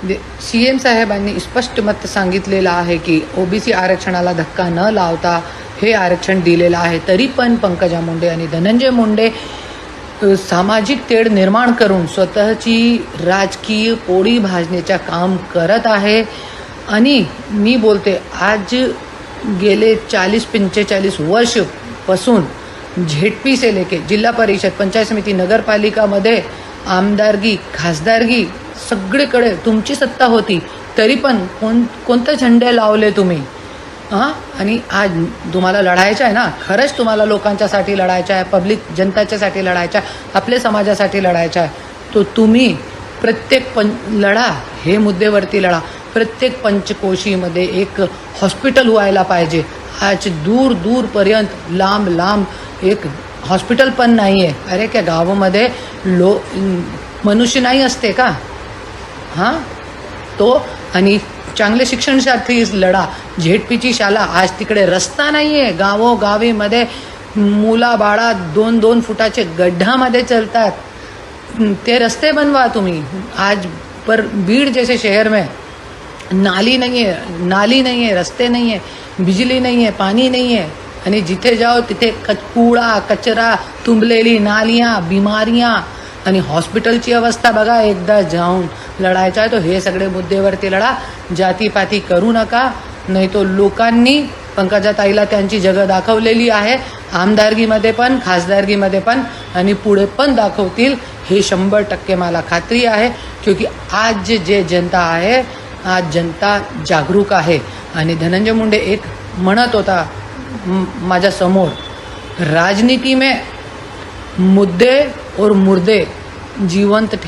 CM साहेबांनी स्पष्ट मत सांगितलेलं आहे की ओबीसी आरक्षणाला धक्का न लावता हे आरक्षण दिलेलं आहे. तरी पण पंकजा मुंडे आणि धनंजय मुंडे सामाजिक तेढ निर्माण करून स्वतःची राजकीय पोळी भाजण्याचं काम करत आहे. आणि मी बोलते, आज गेले 40-45 वर्ष पासून झेडपी से लेके जिल्हा परिषद, पंचायत समिती, नगरपालिकामध्ये आमदारगी, खासदारगी सगळीकडे तुमची सत्ता होती. तरी पण कोणते झेंडे लावले तुम्ही? आणि आज तुम्हाला लढायचं आहे ना, खरंच तुम्हाला लोकांच्यासाठी लढायचं आहे, पब्लिक जनताच्यासाठी लढायचं आहे, आपल्या समाजासाठी लढायचं आहे, तो तुम्ही प्रत्येक लढा हे मुद्द्यावरती लढा. प्रत्येक पंचकोशीमध्ये एक हॉस्पिटल व्हायला पाहिजे. आज दूर दूरपर्यंत लांब लांब एक हॉस्पिटल पण नाही आहे. अरे क्या गावामध्ये मनुष्य नाही असते का? तो आणि चांगले शिक्षणासाठी लढा. झेडपीची शाळा, आज तिकडे रस्ता नाही आहे. गावोगावीमध्ये मुला-बाळा 2-2 फुटाचे गड्ढामध्ये चलतात. ते रस्ते बनवा तुम्ही. आज पर बीड़ जैसे शहर में नाली नहीं है, रस्ते नहीं है, बिजली नहीं है, पाणी नाही आहे. आणि जिथे जाओ तिथे कूड़ा कचरा, तुंबलेली नालियाँ, बिमारियाँ आणि हॉस्पिटलची अवस्था बघा. एकदा जाऊन लढायचं आहे तो हे सगळे मुद्द्यावरती लढा. जातीपाती करू नका, नाही तो लोकांनी पंकजाताईला त्यांची जगं दाखवलेली आहे. आमदारकीमध्ये पण, खासदारकीमध्ये पण आणि पुढे पण दाखवतील, हे 100% मला खात्री आहे. क्योंकि आज जे जनता आहे, आज जनता जागरूक आहे. आणि धनंजय मुंडे एक म्हणत होता माझ्या समोर, राजनीति में मुद्दे और मुर्दे जीवंत ठेव.